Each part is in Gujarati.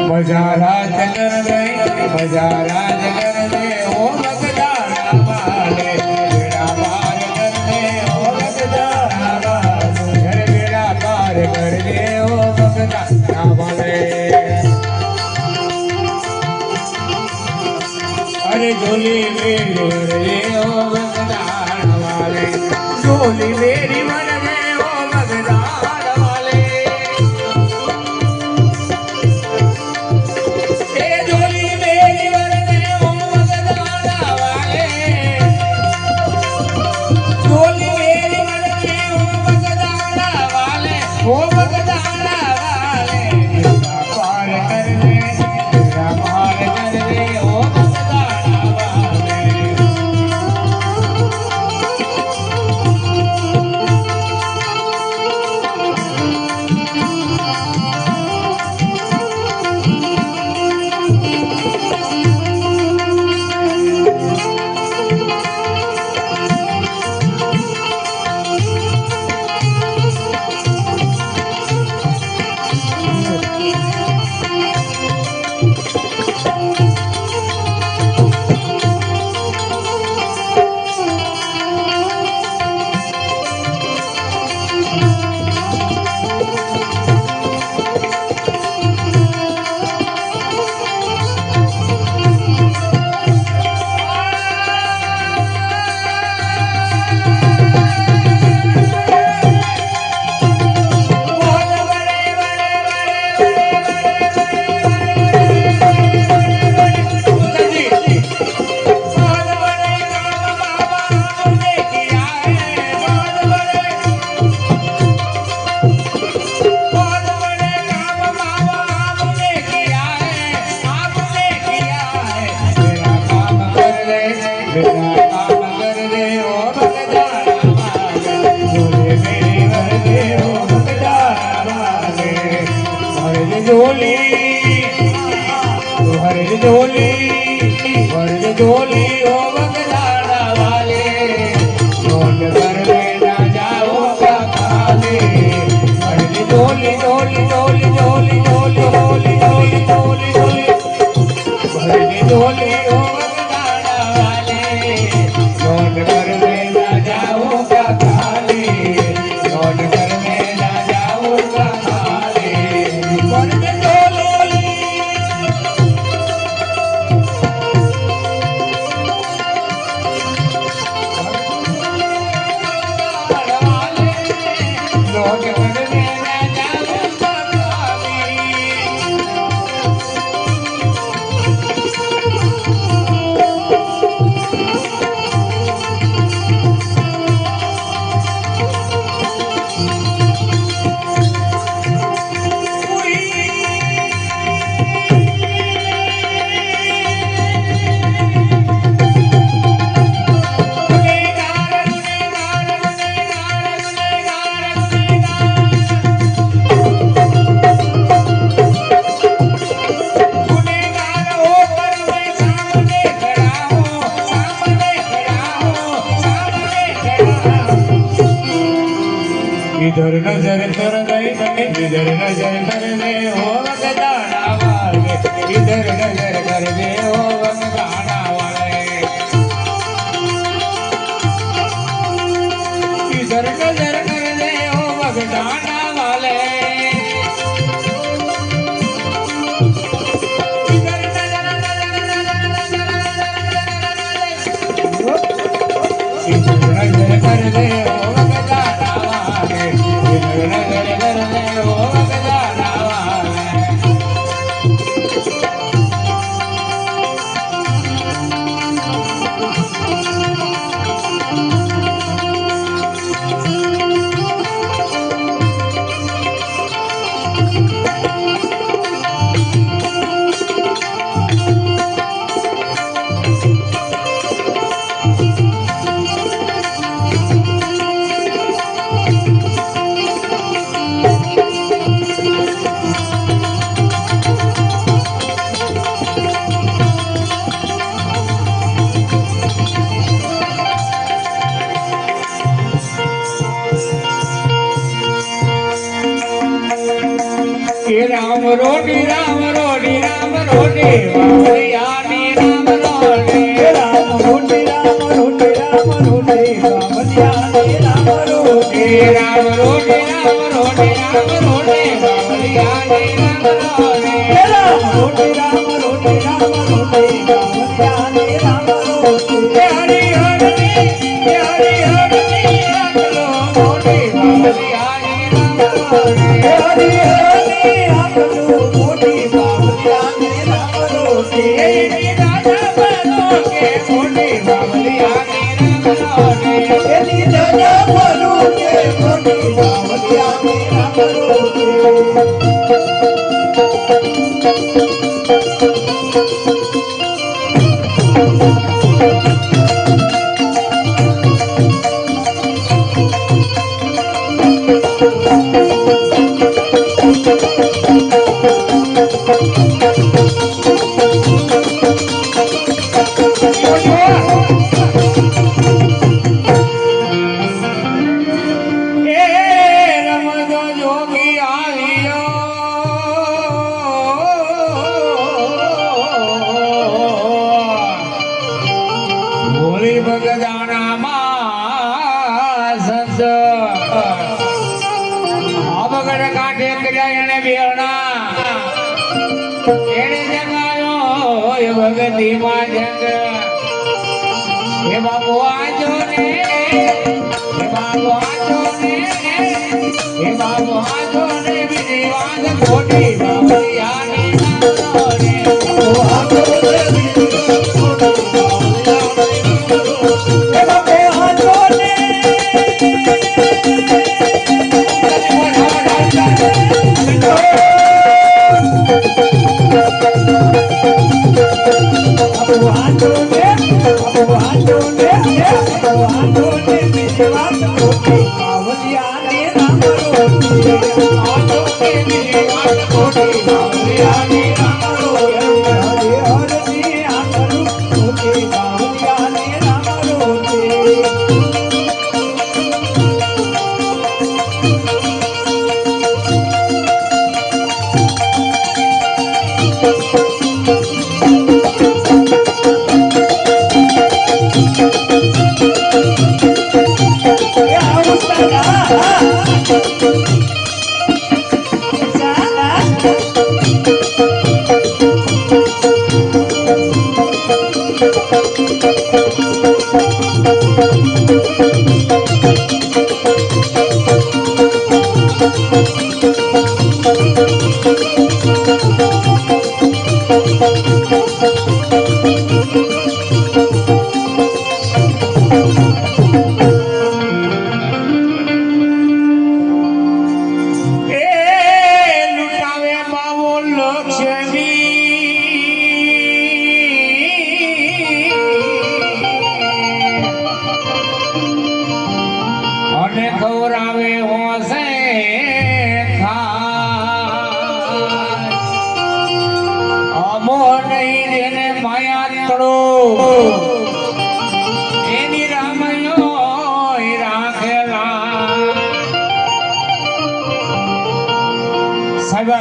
बजारा जगर गई बजारा जगर दे ओ मगदारा वाले बेड़ा पार कर दे ओ मगदारा वाले घर बेड़ा पार कर दे ओ मगदारा वाले अरे झोली मेरी भर दे ओ मगदारा वाले झोली मेरी भर दे ओ मगदारा वाले झोली झोली ओ बगदारा वाले लौट कर में ना जाऊंगा खाली झोली झोली झोली झोली झोली झोली झोली झोली झोली झोली ओ बगदारा वाले लौट कर में ना जाऊंगा खाली लौट कर में ना जाऊंगा खाली इधर नजर कर गई इधर नजर कर दे हो बगदाना वाले इधर नजर कर दे हो बगदाना वाले इधर नजर कर दे हो बगदाना वाले इधर नजर कर दे हो રામ રોટી રામ રોટી રામ રોટી બાવળિયાની રામ રોટી રામ રોટી રામ રોટી રામ રોટી બાવળિયાની રામ રોટી રામ રોટી રામ રોટી રામ રોટી બાવળિયાની રામ રોટી રામ રોટી રામ રોટી રામ રોટી બાવળિયાની રામ રોટી હરી હરી હરી હરી આટલો મોટી બાવળિયાની રામ રોટી હરી હરી આટલું મોટી બાવળિયાની રામ રોટી એની દાદા બનો કે મોટી બાવળિયાની રામ રોટી એની દાદા બોલું કે મોટી બાવળિયાની રામ રોટી ભગતી માં જંગ હે બાબુ આજો ને હે બાબુ આજો ને હે બાબુ આજો ને બીજી વાત ખોટી બાવળિયાની નામ રે આજો ને બીજી વાત ખોટી બાવળિયાની હે બાપુ આજો ને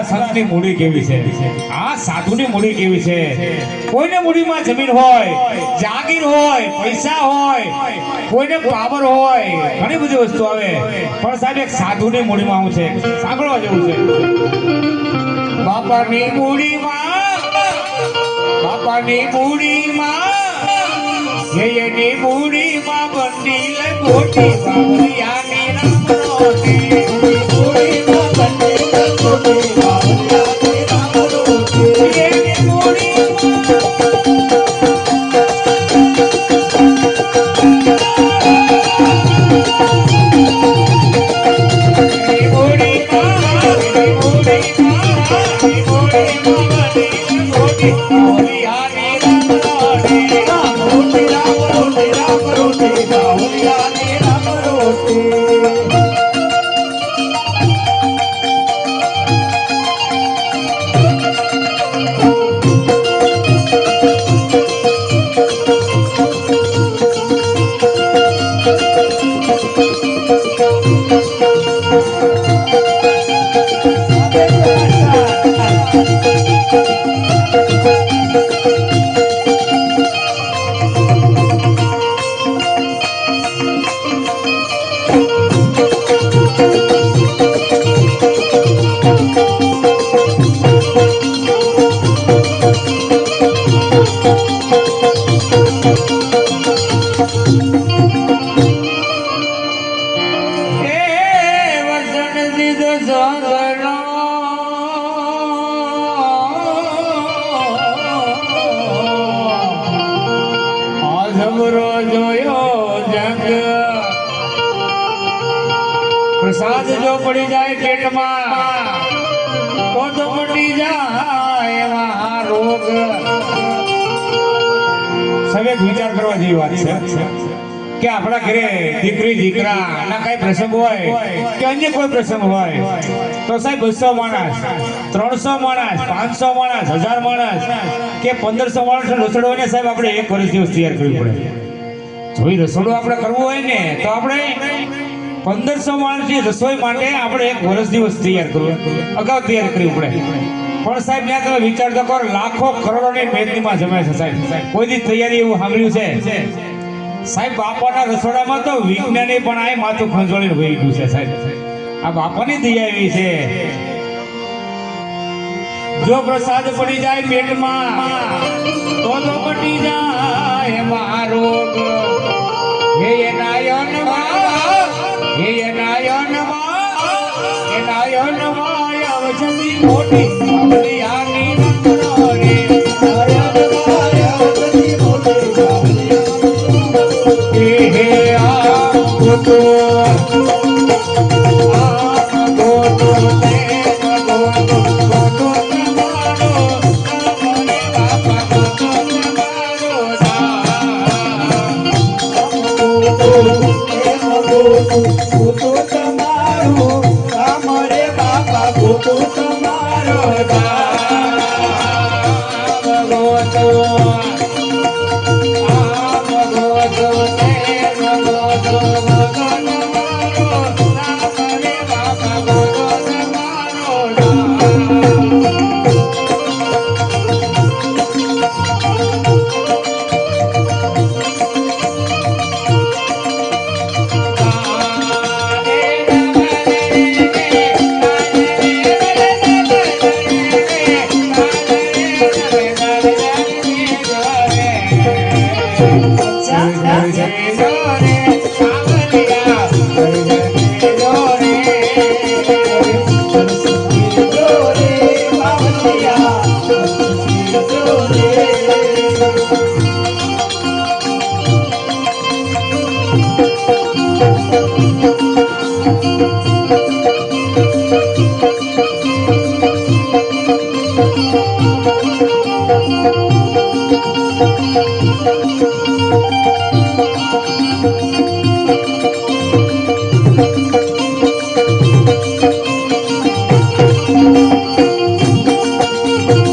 સંતની મૂડી કેવી છે આ સાધુની મૂડી કેવી છે કોઈને મૂડીમાં જમીન હોય જાગીર હોય પૈસા હોય કોઈને પાવર હોય ઘણી બધી વસ્તુ આવે પણ સાહેબ એક સાધુની મૂડીમાં આવું છે સાંભળવા જેવું છે બાપાની મૂડીમાં એની મૂડીમાં બંડી લે મોટી બાવળિયાની રામ રોટી મૂડીમાં બંડી લે મોટી બાવળિયાની રામ રોટી એની જો પડી જાય પેટમાં તો મટી જાય એવા રોગ. સવેગ વિચાર કરવા જેવી વાત છે કે આપણા ઘરે દીકરી દીકરા ના કઈ પ્રસંગ હોય કે અન્ય કોઈ પ્રસંગ હોય તો સાહેબ 200 માણસ 300 માણસ 500 માણસ 1000 માણસ કે 1500 માણસ રસોડો હોય ને સાહેબ આપણે 1 વર્ષ દિવસ તૈયાર કરવી પડે. જો એ રસોડું આપણે કરવું હોય ને તો આપણે 1500 માણસની રસોઈ માટે આપણે 1 વર્ષ દિવસ તૈયાર કરવું અગાઉ તૈયાર કરવી પડે. પણ સાહેબ ત્યાં તમે વિચાર તો કરો લાખો કરોડોની મહેનતમાં જમે છે સાહેબ. કોઈ દી તૈયારી એવું સાંભળ્યું છે સાહેબ? બાપાના રસોડામાં તો વિજ્ઞાની પણ આ માથું ખંજોળીને વહી ગયું છે સાહેબ. આ બાપાની તૈયારી છે. જો પ્રસાદ પડી જાય પેટમાં તો મટી જાય મારોગ. હે નાયનમાં હે નાયનમાં હે નાયનમાં અવજની મોટી બાવલિયાની નંદનો રે. હે આ ગોતો તમારો